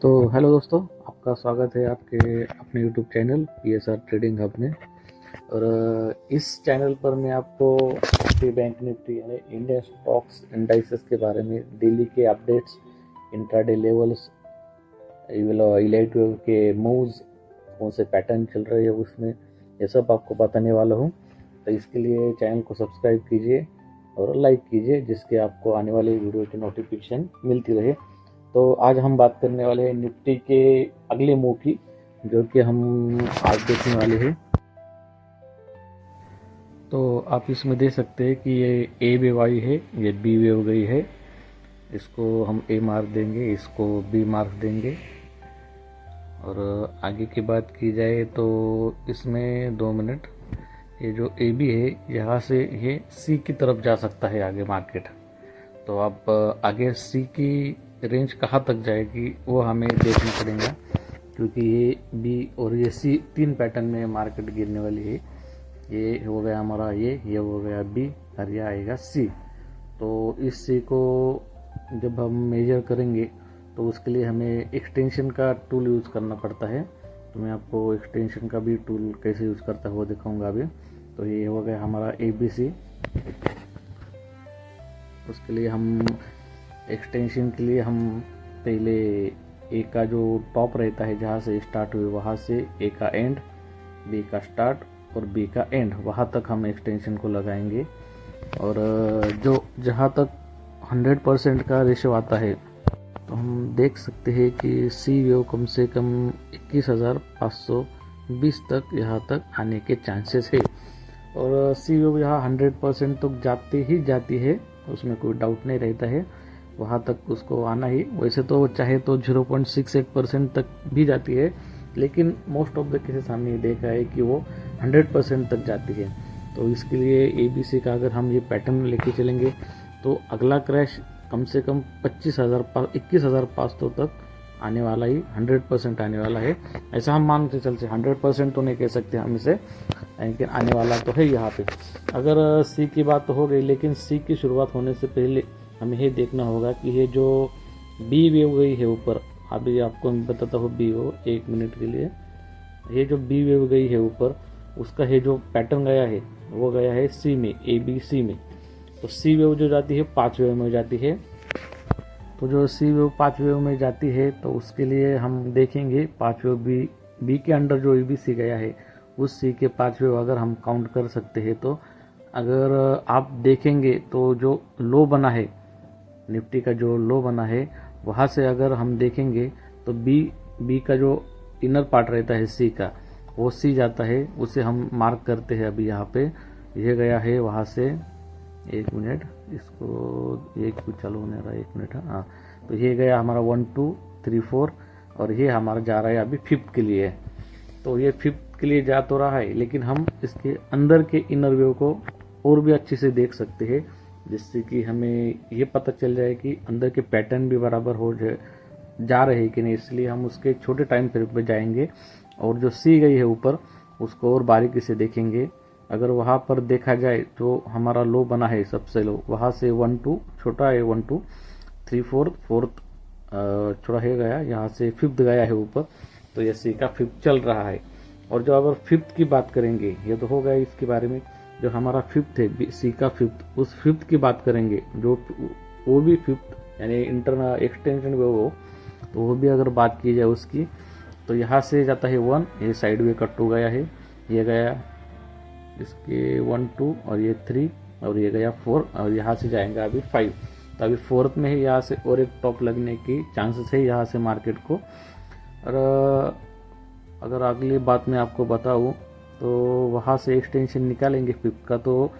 तो हेलो दोस्तों, आपका स्वागत है आपके अपने YouTube channel PSR trading hub में। और इस चैनल पर मैं आपको निफ्टी, बैंक निफ्टी यानी इंडियन स्टॉक्स इंडाइसेस के बारे में डेली के updates, intraday levels, elite wave के मूव्स, कौन से पैटर्न चल रहे हैं उसमें, ये सब आपको बताने वाला हूँ। तो इसके लिए चैनल को सब्सक्राइब कीजिए और लाइक कीजिए, जिसके आपको आने वाले वीडियो की नोटिफिकेशन मिलती रहे। तो आज हम बात करने वाले हैं निफ्टी के अगले मूव की, जो कि हम आज देखने वाले हैं। तो आप इसमें देख सकते हैं कि ये ए वेव आई है, ये बी वेव गई है। इसको हम ए मार्क देंगे, इसको बी मार्क देंगे। और आगे की बात की जाए तो इसमें 2 मिनट, ये जो ए बी है यहाँ से ये सी की तरफ जा सकता है आगे मार्केट। तो आप आगे सी की रेंज कहाँ तक जाएगी वो हमें देखना पड़ेगा, क्योंकि ये बी और ये सी 3 पैटर्न में मार्केट गिरने वाली है। ये हो गया हमारा ये हो गया बी और ये आएगा सी। तो इस सी को जब हम मेजर करेंगे तो उसके लिए हमें एक्सटेंशन का टूल यूज़ करना पड़ता है। तो मैं आपको एक्सटेंशन का भी टूल कैसे यूज़ करता है वो दिखाऊंगा अभी। तो ये हो गया हमारा ए बी सी। उसके लिए हम एक्सटेंशन के लिए हम पहले ए का जो टॉप रहता है जहाँ से स्टार्ट हुए वहाँ से ए का एंड, बी का स्टार्ट और बी का एंड, वहाँ तक हम एक्सटेंशन को लगाएंगे। और जो जहाँ तक 100% का रेशो आता है तो हम देख सकते हैं कि सी वेव कम से कम 21,520 तक यहाँ तक आने के चांसेस है। और सी वेव यहाँ 100% तक जाती ही जाती है, उसमें कोई डाउट नहीं रहता है, वहाँ तक उसको आना ही। वैसे तो चाहे तो 0.68% तक भी जाती है, लेकिन मोस्ट ऑफ द केसेस हमने देखा है कि वो 100% तक जाती है। तो इसके लिए ABC का अगर हम ये पैटर्न लेके चलेंगे तो अगला क्रैश कम से कम 21,500 तक आने वाला ही, 100% आने वाला है। ऐसा हम मान के चलते, 100% तो नहीं कह सकते हम इसे, लेकिन आने वाला तो है यहाँ पे। अगर सी की बात तो हो गई, लेकिन सी की शुरुआत होने से पहले हमें ये देखना होगा कि ये जो बी वेव गई है ऊपर, अभी आपको मैं बताता हूँ बी वेव, 1 मिनट के लिए। ये जो बी वेव गई है ऊपर, उसका ये जो पैटर्न गया है वो गया है सी में, ABC में। तो सी वेव जो जाती है 5 वेव में जाती है। तो जो सी वेव 5 वेव में जाती है तो उसके लिए हम देखेंगे 5 वेव बी के अंडर जो ABC गया है उस सी के 5 वेव अगर हम काउंट कर सकते हैं। तो अगर आप देखेंगे तो जो लो बना है, निफ्टी का जो लो बना है, वहाँ से अगर हम देखेंगे तो बी का जो इनर पार्ट रहता है सी का, वो सी जाता है, उसे हम मार्क करते हैं अभी यहाँ पे। ये गया है वहाँ से, 1 मिनट, इसको ये कुछ चालू होने रहा है, 1 मिनट। हाँ, तो ये गया हमारा 1 2 3 4 और ये हमारा जा रहा है अभी 5th के लिए। तो ये 5th के लिए जा तो रहा है, लेकिन हम इसके अंदर के इनर वेव को और भी अच्छे से देख सकते हैं, जिससे कि हमें ये पता चल जाए कि अंदर के पैटर्न भी बराबर हो जा रहे हैं कि नहीं। इसलिए हम उसके छोटे टाइम पीरियड पे जाएंगे और जो सी गई है ऊपर उसको और बारीकी से देखेंगे। अगर वहाँ पर देखा जाए तो हमारा लो बना है सबसे लो, वहाँ से 1 2 छोटा है, 1 2 3 4 4th छोटा है गया, यहाँ से 5th गया है ऊपर। तो ये सी का 5th चल रहा है। और जो अगर 5th की बात करेंगे, ये तो हो गया इसके बारे में। जो हमारा 5th है सी का 5th, उस 5th की बात करेंगे, जो वो भी 5th यानी इंटरनल एक्सटेंशन वे हो, तो वो भी अगर बात की जाए उसकी, तो यहाँ से जाता है 1, ये साइड वे का 2 गया है, ये गया इसके 1 2 और ये 3 और ये गया 4 और यहाँ से जाएंगे अभी 5। तो अभी 4th में ही यहाँ से और एक टॉप लगने की चांसेस है यहाँ से मार्केट को। और अगर अगली बात मैं आपको बताऊँ तो वहाँ से एक्सटेंशन निकालेंगे 5th का, तो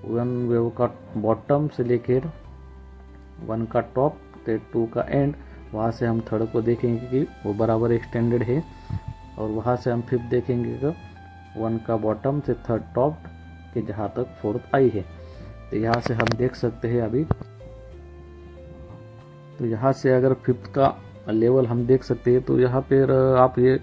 1 वेव का बॉटम से लेकर 1 का टॉप तो 2 का एंड, वहाँ से हम 3rd को देखेंगे कि वो बराबर एक्सटेंडेड है। और वहाँ से हम 5th देखेंगे कि 1 का बॉटम से 3rd टॉप के जहाँ तक 4th आई है। तो यहाँ से हम देख सकते हैं अभी, तो यहाँ से अगर 5th का लेवल हम देख सकते हैं, तो यहाँ पर आप ये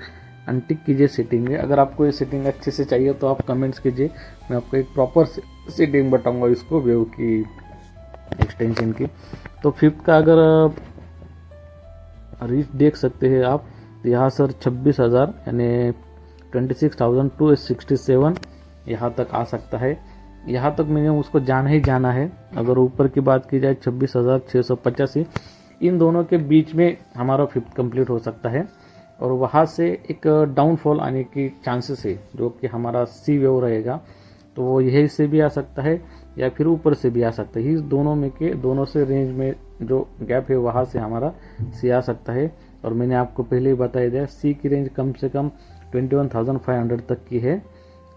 अनटिक कीजिए सेटिंग में। अगर आपको ये सेटिंग अच्छे से चाहिए तो आप कमेंट्स कीजिए, मैं आपको एक प्रॉपर सेटिंग बताऊंगा इसको, वेव की एक्सटेंशन की। तो 5th का अगर रीच देख सकते हैं आप, तो यहाँ सर 26,000 यानी 26,267 यहाँ तक आ सकता है। यहाँ तक मैंने उसको जाना ही जाना है। अगर ऊपर की बात की जाए 26,685, इन दोनों के बीच में हमारा फिफ्थ कंप्लीट हो सकता है और वहाँ से एक डाउनफॉल आने की चांसेस है, जो कि हमारा सी वेव रहेगा, तो वो यही से भी आ सकता है या फिर ऊपर से भी आ सकता है। इस दोनों में के दोनों से रेंज में जो गैप है वहाँ से हमारा सी आ सकता है। और मैंने आपको पहले ही बताया दिया, सी की रेंज कम से कम 21,500 तक की है।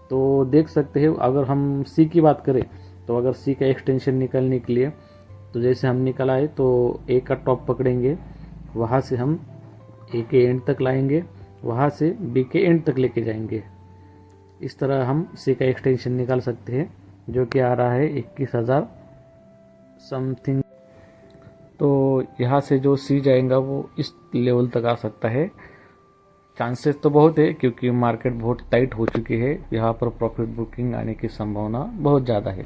तो देख सकते हैं, अगर हम सी की बात करें तो अगर सी का एक्सटेंशन निकालने के लिए, तो जैसे हम निकला है तो ए का टॉप पकड़ेंगे, वहाँ से हम ए के एंड तक लाएंगे, वहाँ से बी के एंड तक लेके जाएंगे। इस तरह हम सी का एक्सटेंशन निकाल सकते हैं, जो कि आ रहा है 21,000 समथिंग। तो यहाँ से जो सी जाएगा वो इस लेवल तक आ सकता है। चांसेस तो बहुत है, क्योंकि मार्केट बहुत टाइट हो चुकी है, यहाँ पर प्रॉफिट बुकिंग आने की संभावना बहुत ज़्यादा है।